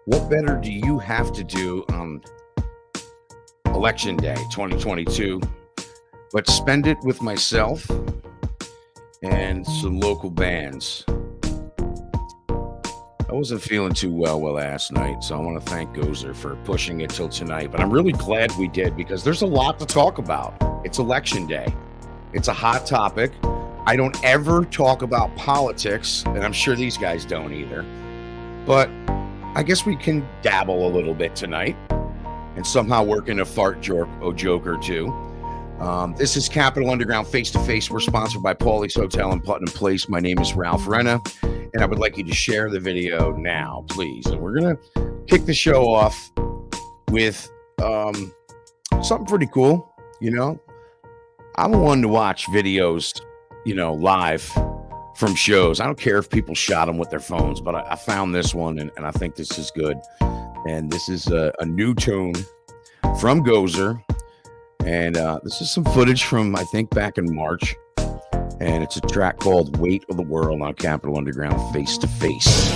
What better do you have to do on Election Day 2022 but spend it with myself and some local bands? I wasn't feeling too well last night, so I want to thank Gozer for pushing it till tonight. But I'm really glad we did because there's a lot to talk about. It's Election Day. It's a hot topic. I don't ever talk about politics, and I'm sure these guys don't either. But I guess we can dabble a little bit tonight and somehow work in a fart joke or two. This is Capital Underground Face-to-Face. We're sponsored by Paulie's Hotel in Putnam Place. My name is Ralph Renna, and I would like you to share the video now, please. And we're going to kick the show off with something pretty cool. You know, I'm one to watch videos, live from shows. I don't care if people shot them with their phones, but I found this one, and I think this is good. And this is a new tune from Gozer. And this is some footage from, I think, back in March. And it's a track called Weight of the World on Capital Underground Face-to-Face.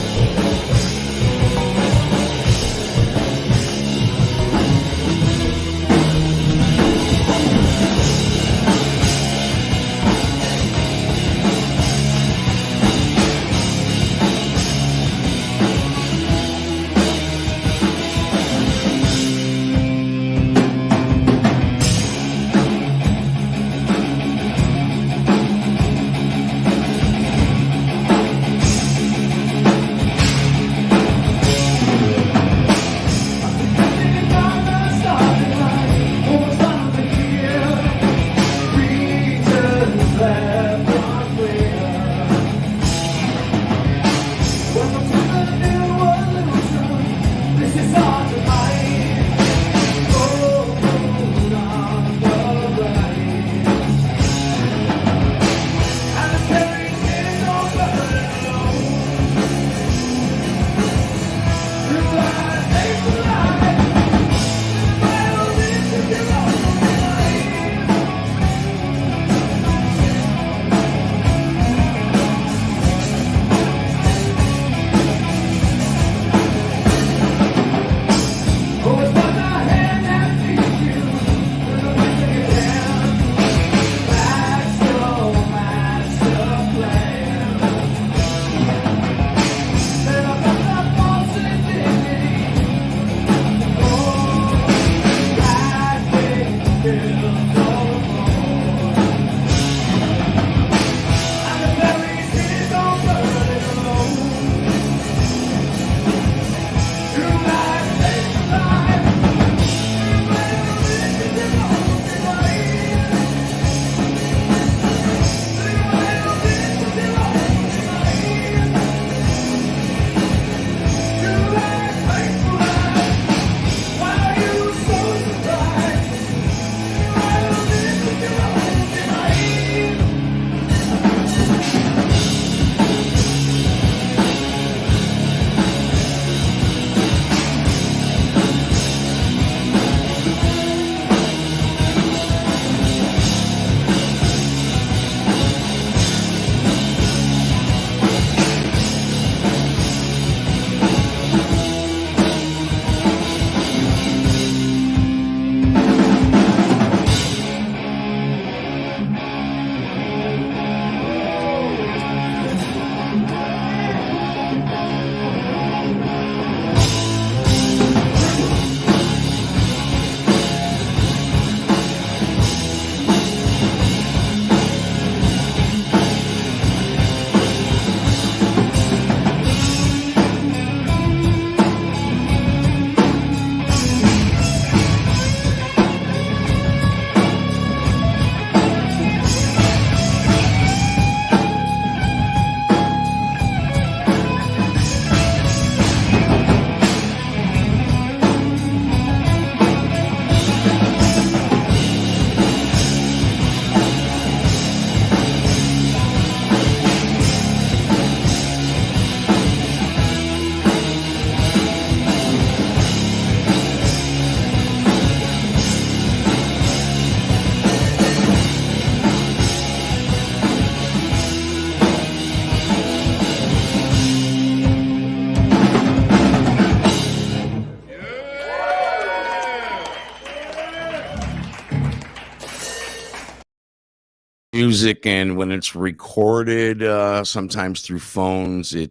music, and when it's recorded, sometimes through phones, you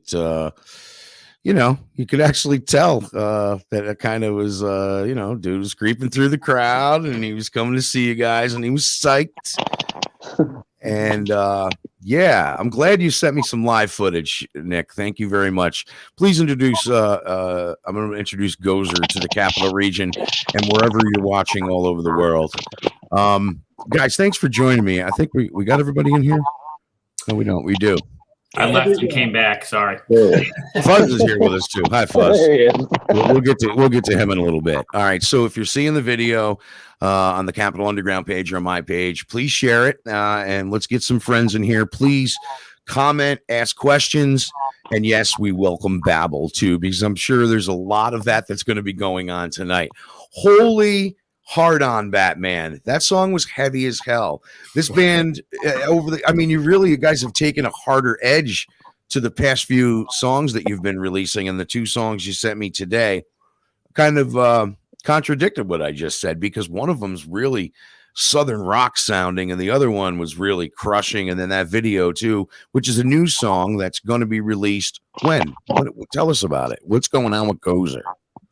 could actually tell that it kind of was, dude was creeping through the crowd, and he was coming to see you guys, and he was psyched. And yeah, I'm glad you sent me some live footage, Nick. Thank you very much. Please introduce. I'm going to introduce Gozer to the Capital Region and wherever you're watching all over the world. Guys, thanks for joining me. I think we got everybody in here. No, we don't. We do. I left and came back. Sorry. Fuzz is here with us too. Hi, Fuzz. We'll get to him in a little bit. All right. So if you're seeing the video on the Capital Underground page or on my page, please share it, and let's get some friends in here. Please comment, ask questions, and yes, we welcome babble too, because I'm sure there's a lot of that's going to be going on tonight. Holy hard on Batman. That song was heavy as hell. This band you guys have taken a harder edge to the past few songs that you've been releasing, and the two songs you sent me today kind of contradicted what I just said, because one of them's really Southern rock sounding and the other one was really crushing. And then that video too, which is a new song that's going to be released when? Tell us about it. What's going on with Gozer?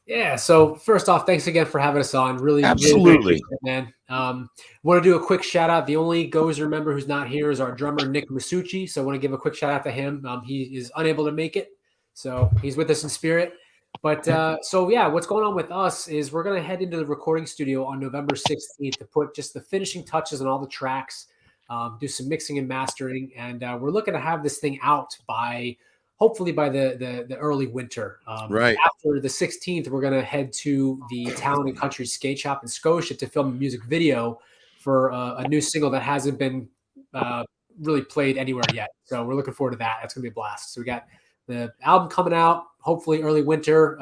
Yeah, so first off, thanks again for having us on. Really, absolutely, man. Want to do a quick shout out. The only Gozer member who's not here is our drummer Nick Masucci. So I want to give a quick shout out to him. He is unable to make it, so he's with us in spirit. But so yeah, what's going on with us is we're gonna head into the recording studio on November 16th to put just the finishing touches on all the tracks, do some mixing and mastering, and we're looking to have this thing out hopefully by the early winter. Right. After the 16th, we're going to head to the Town and Country Skate Shop in Scotia to film a music video for a new single that hasn't been really played anywhere yet. So we're looking forward to that. That's going to be a blast. So we got the album coming out, hopefully early winter,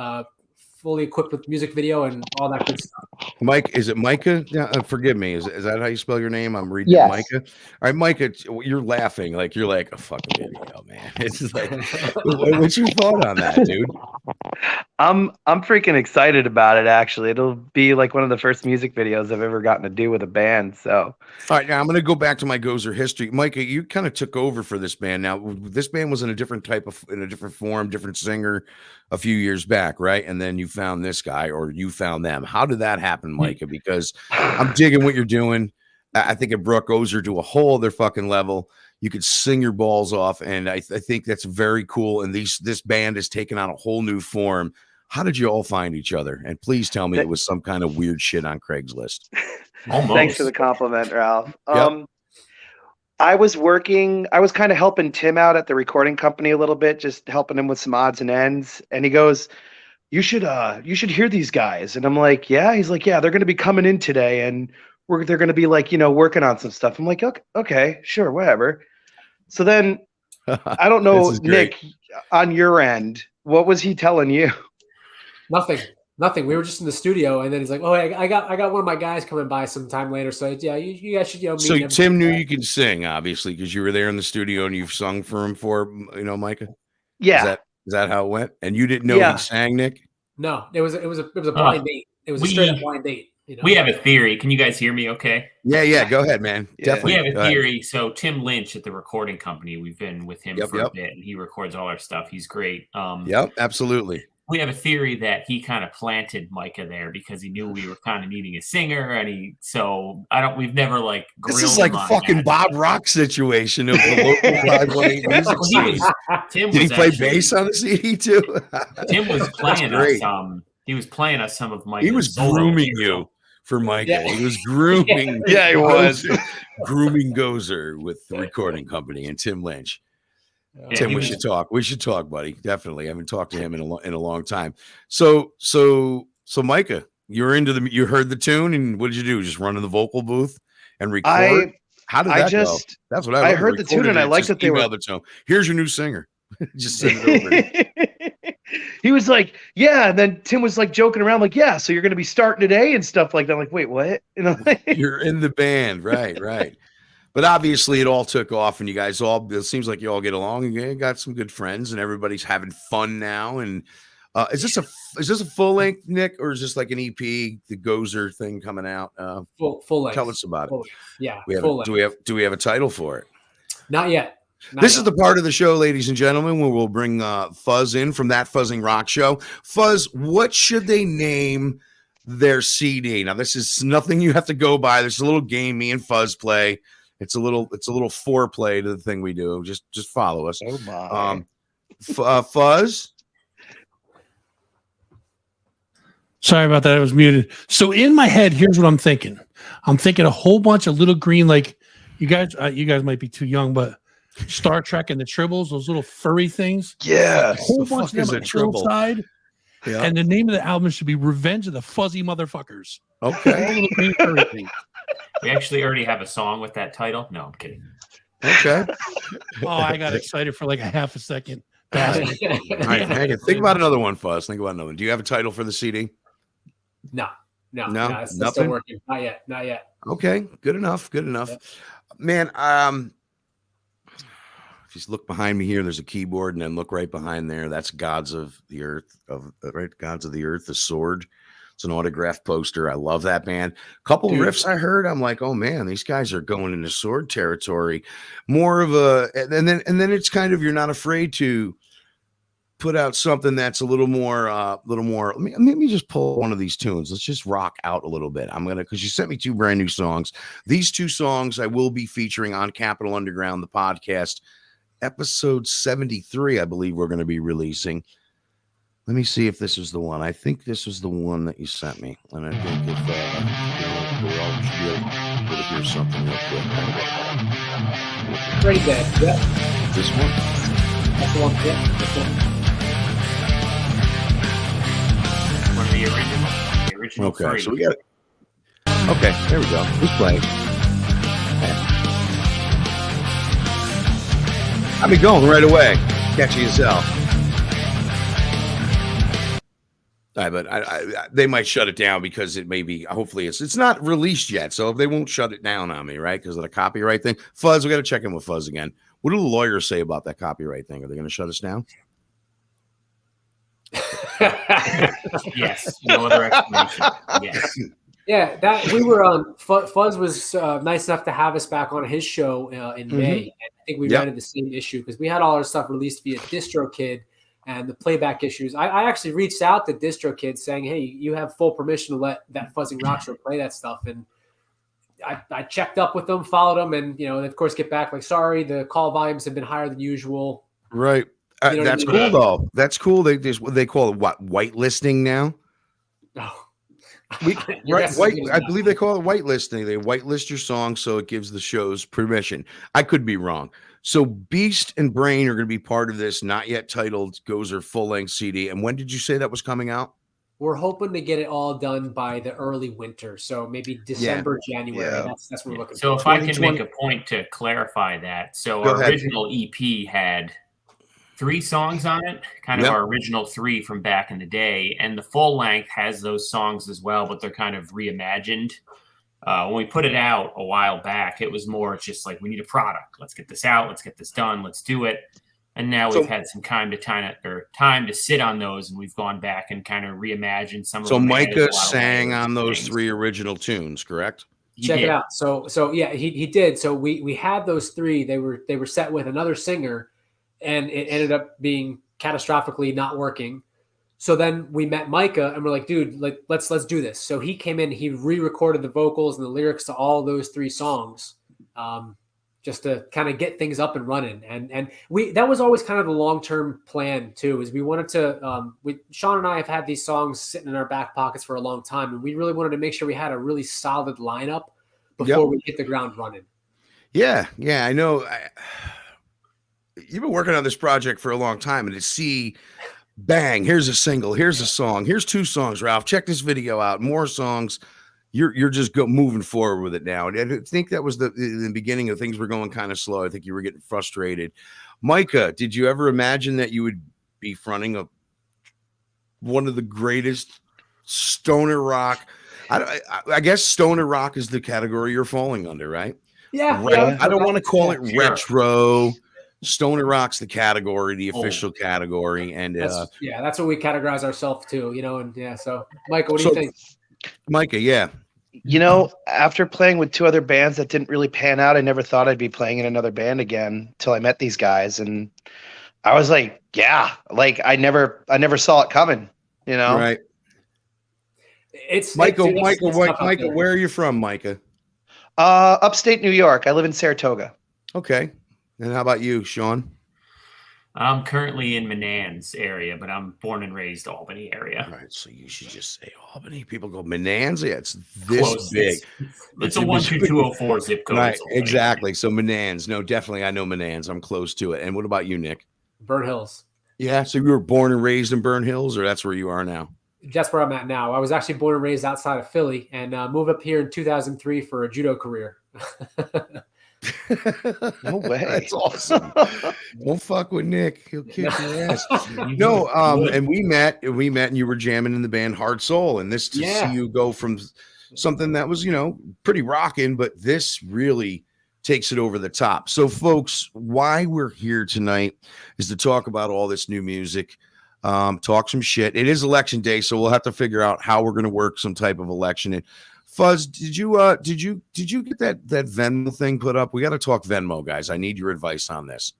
fully equipped with music video and all that good stuff. Mike, is it Micah? Yeah, forgive me. Is that how you spell your name? I'm reading Micah. All right, Micah, you're laughing like you're like a fucking video, man. It's just like, what's your thought on that, dude? I'm freaking excited about it. Actually, it'll be like one of the first music videos I've ever gotten to do with a band. So, all right, now I'm going to go back to my Gozer history. Micah, you kind of took over for this band. Now, this band was in a different form, different singer a few years back, right? And then you found this guy, or you found them. How did that happen, Micah? Because I'm digging what you're doing. I think it brought Gozer to a whole other fucking level. You could sing your balls off, and I think that's very cool. And this band has taken on a whole new form. How did you all find each other? And please tell me it was some kind of weird shit on Craigslist. Almost. Thanks for the compliment, Ralph. Yep. I was kind of helping Tim out at the recording company a little bit, just helping him with some odds and ends. And he goes, you should hear these guys. And I'm like, yeah. He's like, yeah, they're going to be coming in today, and they're going to be like, working on some stuff. I'm like, okay, sure, whatever. So then I don't know, Nick, on your end, what was he telling you? Nothing. We were just in the studio, and then he's like, "Oh, I got one of my guys coming by sometime later. So yeah, you guys should meet." So him. Tim knew you could sing, obviously, because you were there in the studio and you've sung for him Micah. Yeah. Is that how it went? And you didn't know he sang, Nick? No, it was a blind date. It was a straight up blind date. We have a theory. Can you guys hear me? Okay. Yeah. Go ahead, man. Yeah. Definitely. We have a theory. So Tim Lynch at the recording company, we've been with him for a bit, and he records all our stuff. He's great. Yep, absolutely. We have a theory that he kind of planted Micah there because he knew we were kind of needing a singer, and we've never like grilled. This is like a fucking Bob Rock situation of the local 518 music scene. Did he play bass on the CD too? Tim was playing us. He was playing us some of Micah's. He was grooming you for Micah. Yeah. He was grooming. Yeah, he was grooming Gozer with the recording company and Tim Lynch. Yeah, Tim, we should talk. We should talk, buddy. Definitely. I haven't talked to him in a long time. So Micah, you heard the tune, and what did you do? Just run in the vocal booth and record? How did that go? That's what I heard the tune, and I liked that they were the tone. Here's your new singer. Just send it over. He was like, yeah. And then Tim was like joking around, like, yeah, so you're going to be starting today and stuff like that. I'm like, wait, what? You're in the band. Right. But obviously it all took off, and you guys it seems like you all get along, and you got some good friends, and everybody's having fun now. And Is this a full length, Nick, or is this like an EP, the Gozer thing coming out? Full length. Tell us about it. Full length. Yeah, Do we have a title for it? Not yet. This is the part of the show, ladies and gentlemen, where we'll bring Fuzz in from That Fuzzing Rock Show. Fuzz, what should they name their CD? Now, this is nothing you have to go by. There's a little game me and Fuzz play. It's a little foreplay to the thing we do. Just follow us. Oh my. Fuzz. Sorry about that. I was muted. So in my head, here's what I'm thinking. I'm thinking a whole bunch of little green, like you guys might be too young, but Star Trek and the Tribbles, those little furry things. Yeah. A whole The bunch fuck of them is a Tribble? hillside. Yeah. And the name of the album should be Revenge of the Fuzzy Motherfuckers. Okay. All little green furry things. We actually already have a song with that title. No, I'm kidding. Okay. Oh, I got excited for like a half a second. All right, hang on. Think about another one, Fuzz. Think about another one. Do you have a title for the CD? No, No? it's Nothing? still working. Not yet. Okay, good enough. Yeah. Man, if you look behind me here, there's a keyboard, and then look right behind there. That's Gods of the Earth, Gods of the Earth, the sword. It's an autographed poster. I love that band. Couple riffs I heard, I'm like, oh man, these guys are going into sword territory. More of a, and then it's kind of, you're not afraid to put out something that's a little more. Let me just pull one of these tunes. Let's just rock out a little bit. Because you sent me 2 brand new songs. These 2 songs I will be featuring on Capital Underground, the podcast, episode 73. I believe we're going to be releasing. Let me see if this is the one. I think this was the one that you sent me, and I think if we'll all be able to hear something real quick. Pretty good. Yep. This one. That's the one. Yeah. That's the one. One of the original. Okay, three. so we got it. Okay, there we go. Who's playing? I'll be going right away. Catchy as hell. But they might shut it down because it may be. Hopefully, it's not released yet, so they won't shut it down on me, right? Because of the copyright thing. Fuzz, we got to check in with Fuzz again. What do the lawyers say about that copyright thing? Are they going to shut us down? Yes. No other explanation. Yes. Yeah, that we were on. Fuzz was nice enough to have us back on his show in May. And I think we ran into the same issue because we had all our stuff released via DistroKid and the playback issues. I actually reached out to DistroKid saying, "Hey, you have full permission to let That Fuzzing Rock Show play that stuff." And I checked up with them, followed them, and of course, get back like, "Sorry, the call volumes have been higher than usual." Right. That's cool though. That's cool. They call it what? Whitelisting now. Oh. I believe they call it whitelisting. They whitelist your song so it gives the shows permission. I could be wrong. So Beast and Brain are going to be part of this not yet titled Gozer full-length CD. And when did you say that was coming out? We're hoping to get it all done by the early winter, so maybe December, January. Yeah. That's what we're looking for. So if I can make a point to clarify that, so our original EP had 3 songs on it, kind of our original 3 from back in the day, and the full length has those songs as well, but they're kind of reimagined. When we put it out a while back, it was more just like, we need a product. Let's get this out. Let's get this done. Let's do it. And now we've had some time to sit on those, and we've gone back and kind of reimagined some of them. So Micah sang on those 3 original tunes, correct? Check it out. So yeah, he did. So we had those 3. They were set with another singer, and it ended up being catastrophically not working. So then we met Micah, and we're like, dude, let's do this. So he came in, he re-recorded the vocals and the lyrics to all those 3 songs, just to kind of get things up and running. And that was always kind of the long-term plan too, is we wanted to, Sean and I have had these songs sitting in our back pockets for a long time, and we really wanted to make sure we had a really solid lineup before we hit the ground running. Yeah, I know. You've been working on this project for a long time, and to see, bang, here's a single, here's a song, here's 2 songs, Ralph, check this video out, more songs. You're just moving forward with it now. And I think that was the beginning of things were going kind of slow. I think you were getting frustrated. Micah, did you ever imagine that you would be fronting one of the greatest stoner rock? I guess stoner rock is the category you're falling under, right? Yeah. I don't want to call it retro. Stoner Rock's the category, the official category, and that's what we categorize ourselves to, and So, Michael, what do you think? Micah, yeah. After playing with two other bands that didn't really pan out, I never thought I'd be playing in another band again until I met these guys, and I was like, yeah, like I never saw it coming, Right. It's Michael, where are you from, Micah? Upstate New York. I live in Saratoga. Okay. And how about you, Sean? I'm currently in Menands area, but I'm born and raised Albany area. All right, so you should just say Albany. People go Menands. Yeah, it's this close. Big. It's a 12204 zip code. Right, exactly. So Menands. No, definitely, I know Menands. I'm close to it. And what about you, Nick? Burn Hills. Yeah, so you were born and raised in Burn Hills, or that's where you are now? That's where I'm at now. I was actually born and raised outside of Philly, and moved up here in 2003 for a judo career. No way. That's awesome. Don't fuck with Nick. He'll kick your ass. No, and we met and you were jamming in the band Heart Soul, and this to see you go from something that was, pretty rocking, but this really takes it over the top. So folks, why we're here tonight is to talk about all this new music, talk some shit. It is election day, so we'll have to figure out how we're going to work some type of election. And Fuzz, did you get that Venmo thing put up? We got to talk Venmo, guys. I need your advice on this.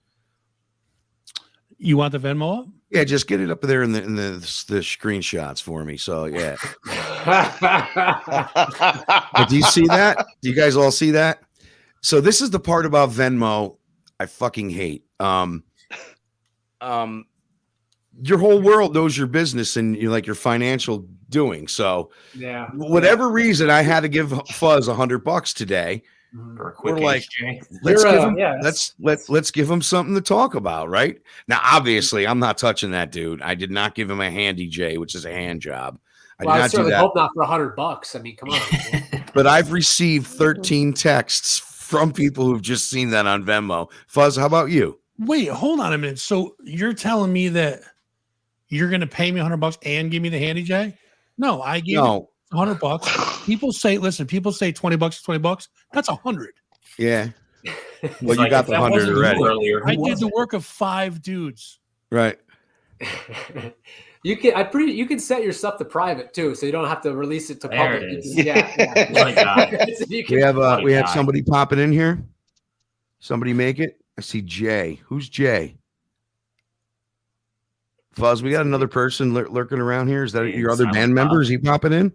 You want the Venmo up? Yeah, just get it up there in the screenshots for me. So yeah. But do you see that? Do you guys all see that? So this is the part about Venmo I fucking hate. Your whole world knows your business and your financial doing. So whatever reason, I had to give Fuzz $100 today. We're like, let's give him something to talk about, right? Now, obviously, I'm not touching that dude. I did not give him a handy J, which is a hand job. I certainly hope not for $100. I mean, come on. But I've received 13 texts from people who've just seen that on Venmo. Fuzz, how about you? Wait, hold on a minute. So you're telling me that you're going to pay me $100 and give me the handy J? No, I give you $100. People say 20 bucks, $20. That's $100. Yeah. Well, you got the 100 already. I did the work of 5 dudes. Right. You can set your stuff to private too, so you don't have to release it to public. It is. We have somebody popping in here. Somebody make it. I see Jay. Who's Jay? Fuzz, we got another person lurking around here. Is that your other band member? Is he popping in?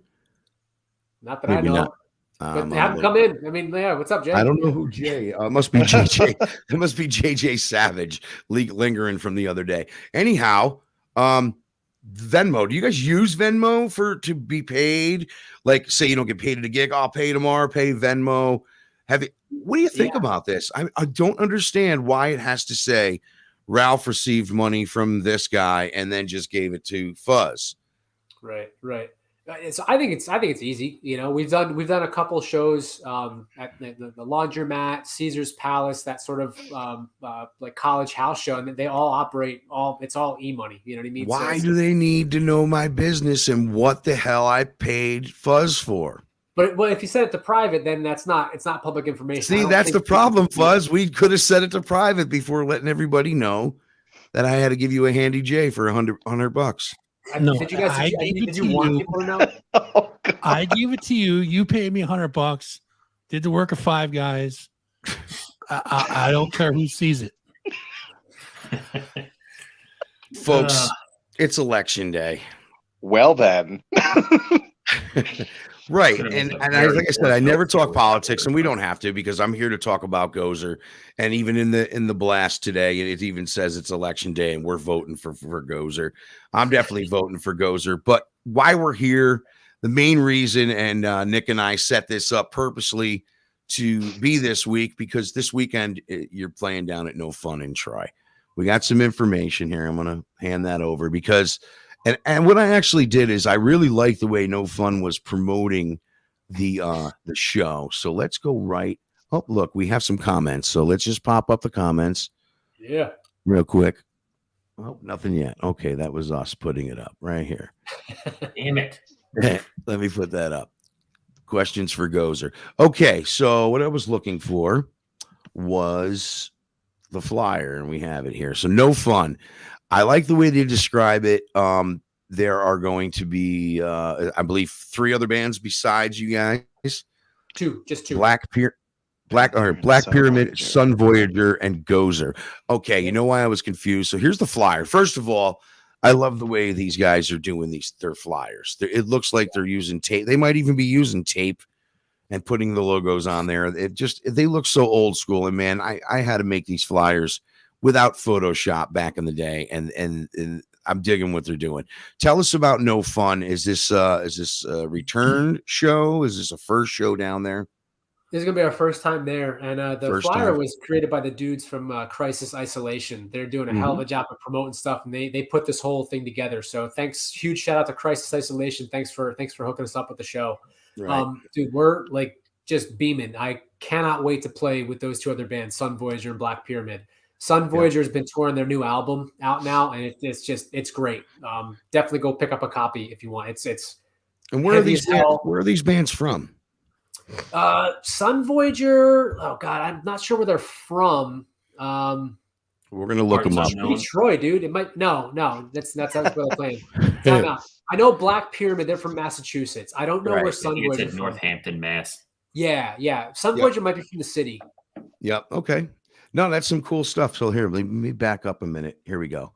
Not that Maybe I know. But have him come in. I mean, what's up, Jay? I don't know who Jay. It must be JJ. It must be JJ Savage lingering from the other day. Anyhow, Venmo. Do you guys use Venmo to be paid? Like, say you don't get paid at a gig, I'll pay tomorrow. Pay Venmo. What do you think about this? I don't understand why it has to say Ralph received money from this guy and then just gave it to Fuzz. Right. So I think it's easy. We've done a couple shows at the Laundromat, Caesar's Palace, that sort of like college house show, and they all operate it's all e-money. You know what I mean? Why do they need to know my business and what the hell I paid Fuzz for? But if you set it to private, then it's not public information. See, that's the problem, Fuzz. We could have set it to private before letting everybody know that I had to give you a handy J for $100. No, did you guys? Did you want people to know? I gave it to you. You paid me $100. Did the work of 5 guys. I don't care who sees it. Folks, it's election day. Well then. Right. And like I said, I never talk politics, and we don't have to, because I'm here to talk about Gozer. And even in the blast today, it even says it's election day and we're voting for Gozer. I'm definitely voting for Gozer. But why we're here, the main reason, and Nick and I set this up purposely to be this week, because this weekend you're playing down at No Fun in Troy. We got some information here. I'm going to hand that over because And what I actually did is I really liked the way No Fun was promoting the show. So let's go right. Oh, look, we have some comments. So let's just pop up the comments. Yeah. Real quick. Oh, nothing yet. Okay, that was us putting it up right here. Damn it. Let me put that up. Questions for Gozer. Okay, so what I was looking for was the flyer, and we have it here. So No Fun. I like the way they describe it. There are going to be, I believe, 3 other bands besides you guys. Just 2. Black Pyramid, Sun Voyager, and Gozer. Okay, you know why I was confused? So here's the flyer. First of all, I love the way these guys are doing their flyers. It looks like they're using tape. They might even be using tape and putting the logos on there. They look so old school. And man, I had to make these flyers without Photoshop back in the day, and I'm digging what they're doing. Tell us about No Fun. Is this a return show? Is this a first show down there? This is gonna be our first time there, and the First flyer time. was created by the dudes from Crisis Isolation. They're doing a hell of a job of promoting stuff, and they put this whole thing together. So thanks, huge shout out to Crisis Isolation. Thanks for hooking us up with the show. Right. Dude, we're like just beaming. I cannot wait to play with those 2 other bands, Sun Voyager and Black Pyramid. Sun Voyager has been touring their new album out now, and it's great. Definitely go pick up a copy if you want. It's And where are these bands from? Sun Voyager. Oh God, I'm not sure where they're from. We're gonna look them up. Maybe Troy, dude. It might no. That's where they're playing. I know Black Pyramid. They're from Massachusetts. I don't know where Sun Voyager is from. Northampton, Mass. Yeah. Sun Voyager might be from the city. Yep. Okay. No, that's some cool stuff. So here, let me back up a minute. Here we go.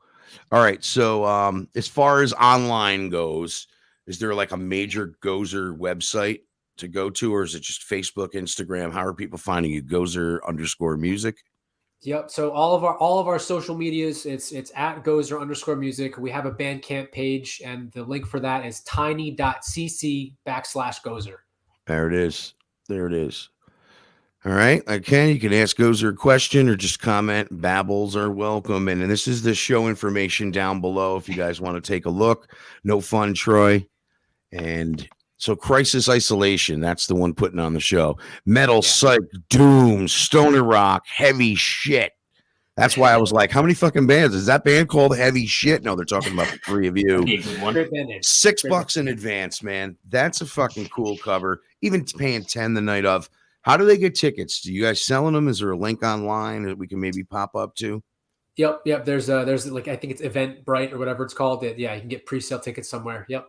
All right. So as far as online goes, is there like a major Gozer website to go to, or is it just Facebook, Instagram? How are people finding you? Gozer_music. Yep. So all of our social medias, it's at Gozer_music. We have a Bandcamp page, and the link for that is tiny.cc/Gozer. There it is. All right. Okay. You can ask Gozer a question or just comment. Babbles are welcome. And this is the show information down below if you guys want to take a look. No Fun, Troy. And so Crisis Isolation, that's the one putting on the show. Metal, psych, doom, stoner rock, heavy shit. That's why I was like, how many fucking bands? Is that band called Heavy Shit? No, they're talking about the 3 of you. $6 in advance, man. That's a fucking cool cover. Even paying 10 the night of. How do they get tickets? Do you guys selling them? Is there a link online that we can maybe pop up to? Yep. There's like, I think it's Eventbrite or whatever it's called. Yeah, you can get pre-sale tickets somewhere. Yep.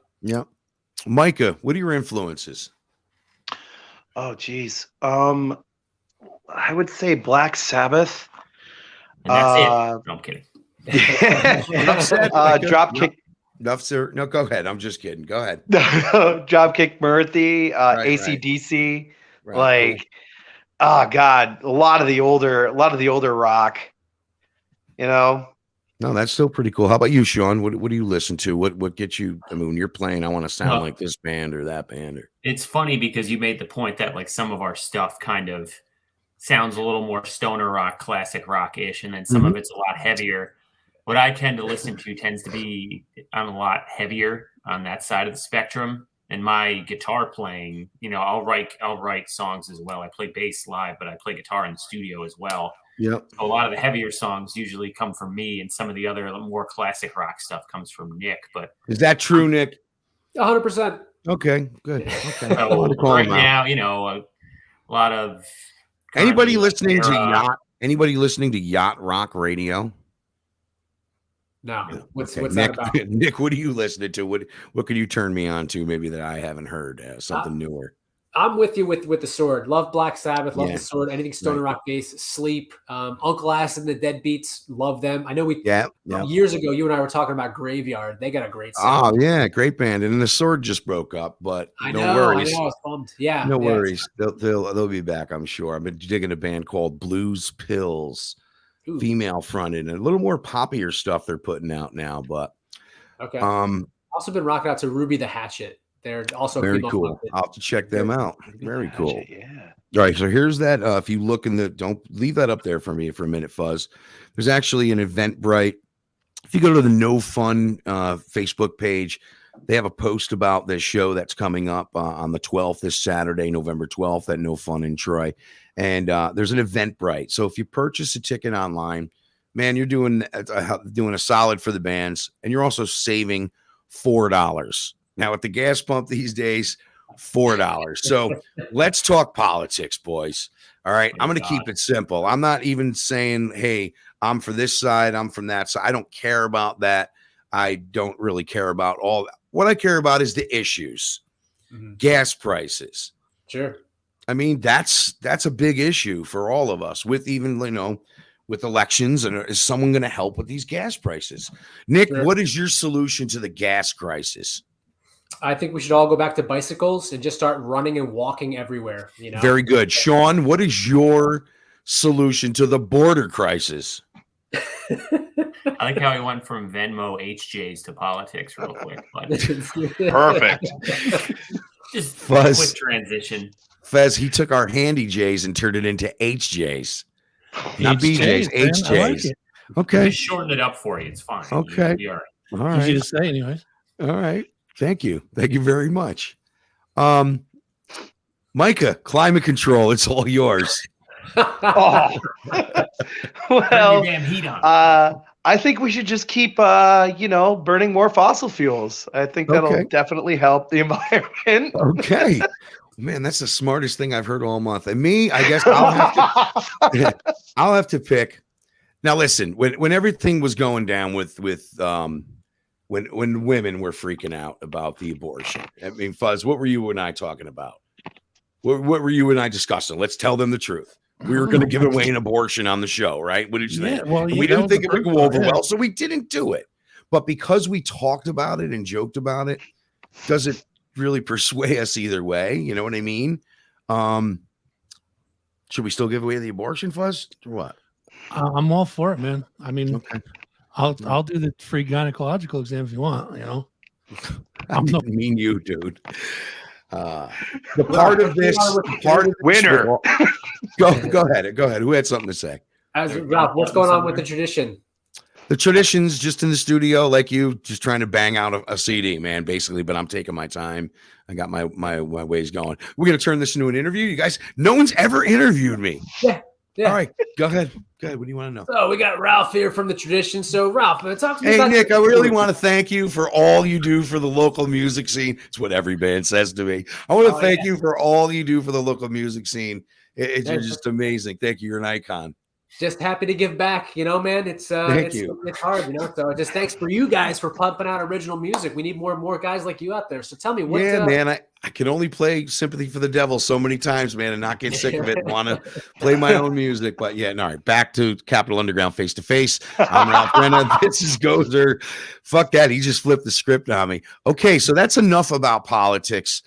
Micah, what are your influences? Oh, geez. I would say Black Sabbath. And that's it. No, I'm kidding. Dropkick. No, go ahead. I'm just kidding. Go ahead. Dropkick Murphy, AC/DC. Right. Oh God, a lot of the older rock. No, that's still pretty cool. How about you, Sean? What do you listen to? What gets you? I mean, when you're playing, I want to sound like this band or that band. It's funny because you made the point that like some of our stuff kind of sounds a little more stoner rock, classic rock-ish, and then some of it's a lot heavier. What I tend to listen to tends to be on a lot heavier on that side of the spectrum. And my guitar playing, I'll write songs as well. I play bass live, but I play guitar in the studio as well. Yep. So a lot of the heavier songs usually come from me, and some of the other more classic rock stuff comes from Nick. But is that true, Nick? 100%. Okay, good. Okay. So right now, a lot of anybody listening to yacht rock radio? No. What's Nick, that about? Nick, what are you listening to? What could you turn me on to maybe that I haven't heard? Something newer. I'm with you with the Sword. Love Black Sabbath. Love the Sword. Anything stoner rock based. Sleep. Uncle Acid and the Deadbeats. Love them. I know years ago you and I were talking about Graveyard. They got a great sound. Oh yeah, great band. And the Sword just broke up, but no worries. I know. I was bummed. Yeah. No worries. They'll be back, I'm sure. I've been digging a band called Blues Pills. Ooh. Female fronted and a little more poppier stuff they're putting out now, but okay. Also been rocking out to Ruby the Hatchet. They're also very cool. I'll have to check them out. Very cool. Hatchet, yeah. All right, so here's that. If you look don't leave that up there for me for a minute, Fuzz. There's actually an Eventbrite. If you go to the No Fun Facebook page, they have a post about this show that's coming up on the 12th, this Saturday, November 12th at No Fun in Troy. And there's an Eventbrite. So if you purchase a ticket online, man, you're doing a solid for the bands. And you're also saving $4. Now, at the gas pump these days, $4. So let's talk politics, boys. All right. I'm going to keep it simple. I'm not even saying, hey, I'm for this side, I'm from that side. I don't care about that. I don't really care about all that. What I care about is the issues. Gas prices. Sure. I mean, that's a big issue for all of us with even, with elections. And is someone going to help with these gas prices? Nick, what is your solution to the gas crisis? I think we should all go back to bicycles and just start running and walking everywhere. Very good. Sean, what is your solution to the border crisis? I like how he went from Venmo HJs to politics real quick. But perfect. Just Fuzz. quick transition. Fez, he took our handy J's and turned it into HJs. Not BJs, HJs. Like okay. Just shorten it up for you. It's fine. Okay. All right. All right. Easy to say, anyways. All right. Thank you. Thank you very much. Micah, climate control. It's all yours. Well, damn heat on. I think we should just keep, burning more fossil fuels. I think that'll definitely help the environment. Okay. Man, that's the smartest thing I've heard all month. And me, I guess I'll have to pick. Now, listen, when everything was going down with when women were freaking out about the abortion, I mean, Fuzz, what were you and I talking about? What were you and I discussing? Let's tell them the truth. We were going to give away an abortion on the show, right? What did you think? Well, we didn't think it would go over well, so we didn't do it. But because we talked about it and joked about it, does it really persuade us either way? You know what I mean? Should we still give away the abortion, Fuzz, or what? I'm all for it, man. I mean, I'll do the free gynecological exam if you want. I didn't mean you, dude. The part of this, winner. Go ahead. Who had something to say? Ralph, what's going on with the tradition? The tradition's just in the studio, like you, just trying to bang out a CD, man, basically. But I'm taking my time. I got my ways going. We're gonna turn this into an interview, you guys. No one's ever interviewed me. Yeah. All right, go ahead. What do you want to know? So we got Ralph here from the tradition. So Ralph, talk to me. Hey, Nick, I really want to thank you for all you do for the local music scene. It's what every band says to me. I want to thank you for all you do for the local music scene. You're just amazing. Thank you. You're an icon. Just happy to give back, man. It's hard, So just thanks for you guys for pumping out original music. We need more guys like you out there. So tell me what. Yeah, man, I can only play "Sympathy for the Devil" so many times, man, and not get sick of it. And want to play my own music, but yeah, all right. Back to Capitol Underground Face to Face. I'm Ralph Brenna. This is Gozer. Fuck that. He just flipped the script on me. Okay, so that's enough about politics.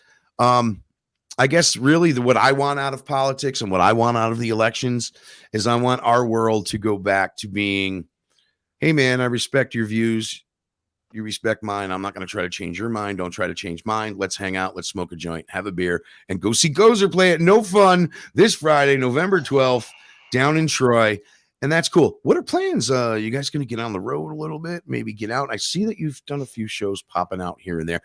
I guess really what I want out of politics and what I want out of the elections is I want our world to go back to being, hey, man, I respect your views. You respect mine. I'm not going to try to change your mind. Don't try to change mine. Let's hang out. Let's smoke a joint, have a beer, and go see Gozer play at No Fun this Friday, November 12th, down in Troy. And that's cool. What are plans? You guys going to get on the road a little bit? Maybe get out? I see that you've done a few shows popping out here and there.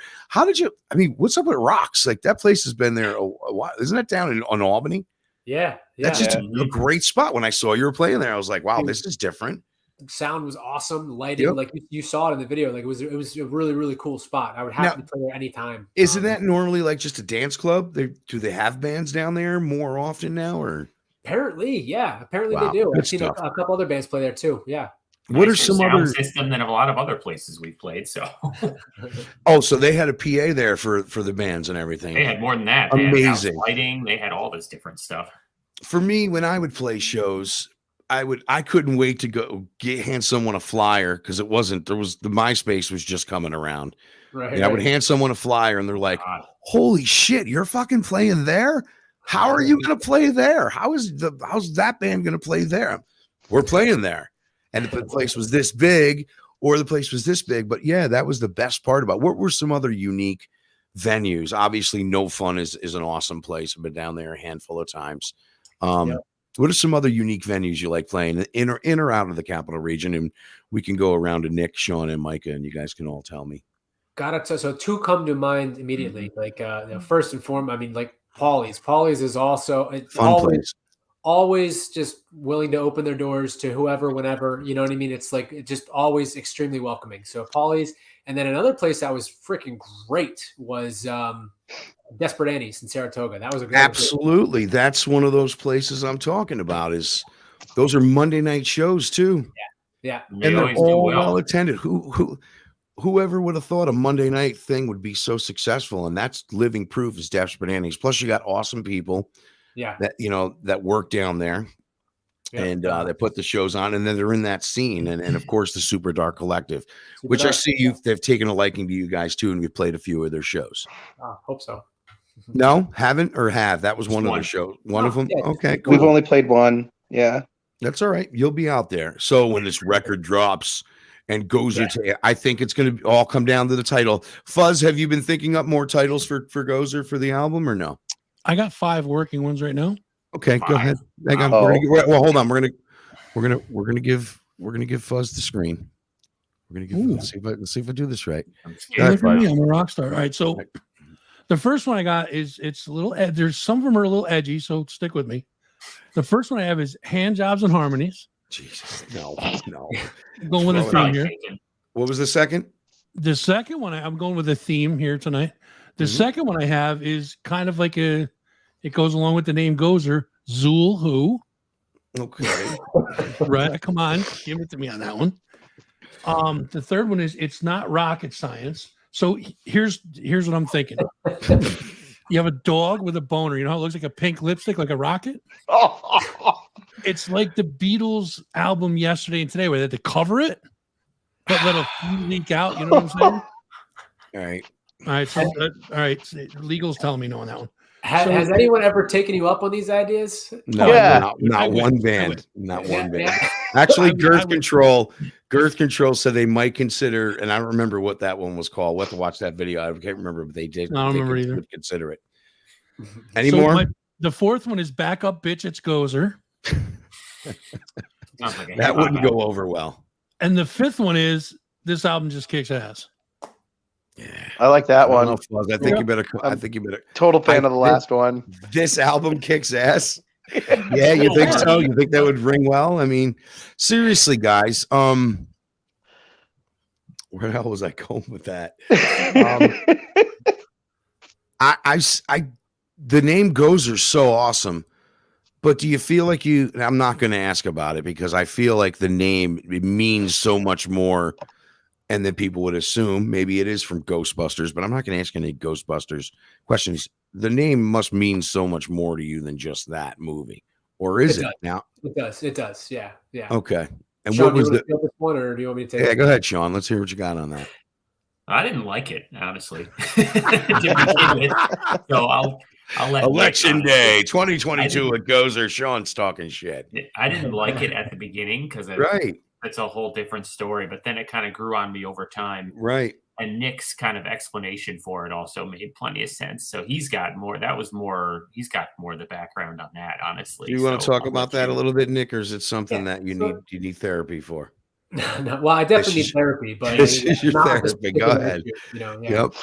What's up with Rocks? Like that place has been there a while. Isn't that down in Albany? Yeah. That's just a great spot. When I saw you were playing there, I was like, wow, this is different. Sound was awesome. Lighting, like you saw it in the video. Like it was a really, really cool spot. I would happily play there anytime. Isn't that normally like just a dance club? Do they have bands down there more often now, or? Apparently, yeah. Apparently they do. I've seen a couple other bands play there too. Yeah. What are some other system than a lot of other places we've played? So, so they had a PA there for the bands and everything. They had more than that. They amazing had lighting. They had all this different stuff. For me, when I would play shows, I couldn't wait to go hand someone a flyer because the MySpace was just coming around. Right. And I would hand someone a flyer and they're like, holy shit, you're fucking playing there? How are you going to play there? How's that band going to play there? We're playing there. And if the place was this big or the place was this big, but yeah, that was the best part about it. What were some other unique venues? Obviously, No Fun is an awesome place. I've been down there a handful of times. What are some other unique venues you like playing in or out of the capital region? And we can go around to Nick, Sean, and Micah, and you guys can all tell me. So two come to mind immediately. Like first and foremost, like Paulie's. Paulie's is also fun place. Always just willing to open their doors to whoever, whenever, you know what I mean? It's like, it's just always extremely welcoming. So Paulie's. And then another place that was freaking great was Desperate Annie's in Saratoga. That was a great. Absolutely. That's one of those places I'm talking about. Those are Monday night shows too. Yeah. And they're all well attended. Whoever would have thought a Monday night thing would be so successful? And that's living proof is Desperate Annie's. Plus, you got awesome people. Yeah. That work down there. Yeah. And they put the shows on, and then they're in that scene, and of course the Super Dark Collective, which I see they've taken a liking to you guys too, and we played a few of their shows. Hope so. No, haven't or have? That was one of the shows. One of them. Yeah. Okay, cool. We've only played one. Yeah, that's all right. You'll be out there. So when this record drops and Gozer, I think it's going to all come down to the title. Fuzz, have you been thinking up more titles for Gozer for the album or no? I got 5 working ones right now. Okay, go ahead. Well, hold on. We're gonna give Fuzz the screen. We're gonna give. Let's see if I do this right. Look at me, I'm a rock star. All right, so the first one I got it's a little. There's some of them are a little edgy, so stick with me. The first one I have is Hand Jobs and Harmonies. Jesus, no. Going with a theme here. What was the second? The second one I'm going with a theme here tonight. The second one I have is kind of like it goes along with the name Gozer, Zool Who. Okay. Right. Come on. Give it to me on that one. The third one is It's Not Rocket Science. So here's what I'm thinking. You have a dog with a boner. You know how it looks like a pink lipstick, like a rocket? It's like the Beatles album Yesterday and Today, where they had to cover it, but let a few leak out. You know what I'm saying? All right. All right. So, all right. Legal's telling me no on that one. Has anyone ever taken you up on these ideas? No, not one band. Not one band. Actually, Girth Control said they might consider, and I don't remember what that one was called. We'll have to watch that video. I can't remember, but they did. I don't remember either. Would consider it. Any more? The fourth one is Back Up Bitch, It's Gozer. That wouldn't go over well. And the fifth one is This Album Just Kicks Ass. Yeah, I like that one. I think you better. Total fan of the last one. This album kicks ass. Yeah, you think so? You think that would ring well? I mean, seriously, guys. Where the hell was I going with that? The name Gozer is so awesome, but do you feel like you? I'm not going to ask about it because I feel like the name it means so much more. And then people would assume maybe it is from Ghostbusters, but I'm not going to ask any Ghostbusters questions. The name must mean so much more to you than just that movie, or is it now? It does. Yeah. Okay. And Sean, what was the one, or do you want me to take? Yeah, go ahead, Sean. Let's hear what you got on that. I didn't like it, honestly. So I'll let Election Day 2022 at Gozer. Sean's talking shit. I didn't like it at the beginning because it's a whole different story, but then it kind of grew on me over time. Right. And Nick's kind of explanation for it also made plenty of sense. So he's got more of the background on that, honestly. Do you want to talk about that a little bit, Nick, or is it something that you need therapy for? No, well, I definitely need therapy, but this is your therapy. Go ahead. Yep.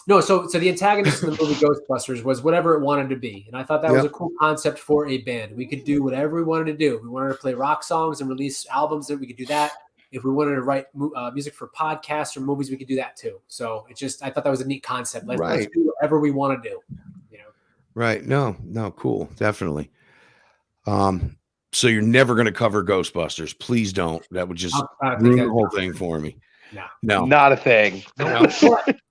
No, so the antagonist in the movie Ghostbusters was whatever it wanted to be, and I thought that was a cool concept for a band. We could do whatever we wanted to do. If we wanted to play rock songs and release albums, then we could do that. If we wanted to write music for podcasts or movies, we could do that too. So I thought that was a neat concept. Let's do whatever we want to do. Right. No, cool. Definitely. So you're never going to cover Ghostbusters. Please don't. That would just ruin the whole thing for me. No, not a thing. No.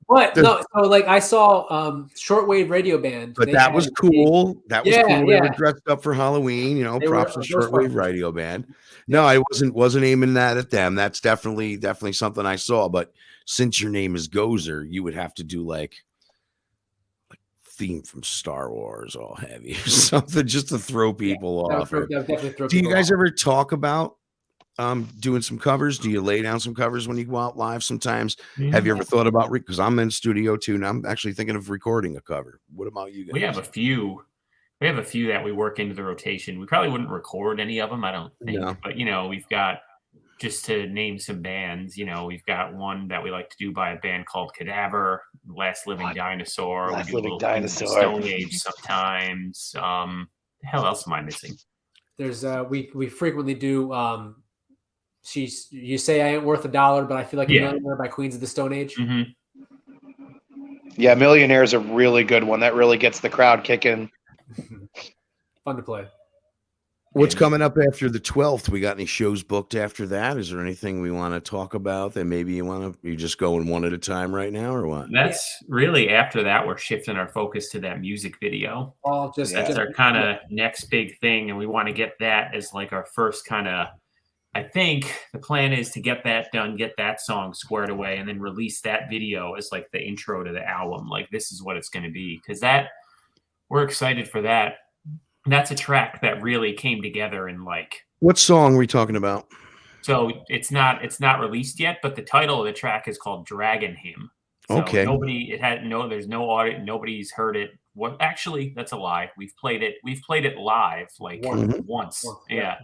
What? No. So like I saw Shortwave Radio Band, but that was cool. That was cool. They were dressed up for Halloween. Props to Shortwave Radio Band. No, I wasn't aiming that at them. That's definitely something I saw. But since your name is Gozer, you would have to do like theme from Star Wars, all heavy or something, just to throw people off. Do you guys ever talk about doing some covers? Do you lay down some covers when you go out live sometimes? Have you ever thought about because I'm in studio too, and I'm actually thinking of recording a cover. What about you guys? We have a few that we work into the rotation. We probably wouldn't record any of them, I don't think. No. But we've got, just to name some bands, we've got one that we like to do by a band called Cadaver, Last Living Dinosaur. Last Living Dinosaur. Stone Age sometimes. The hell else am I missing? There's we frequently do You Say I Ain't Worth a Dollar, but I Feel Like a Millionaire by Queens of the Stone Age. Mm-hmm. Yeah, Millionaire is a really good one. That really gets the crowd kicking. Fun to play. What's coming up after the 12th? We got any shows booked after that? Is there anything we want to talk about that maybe you just going one at a time right now, or what? That's really after that, we're shifting our focus to that music video. That's our kind of next big thing. And we want to get that as like our first kind of, I think the plan is to get that done, get that song squared away, and then release that video as like the intro to the album. Like, this is what it's going to be. Cause we're excited for that. That's a track that really came together in like. What song are we talking about? So it's not released yet, but the title of the track is called Dragon Hymn. So okay. There's no audit. Nobody's heard it. What? Actually, that's a lie. We've played it live like once. Yeah.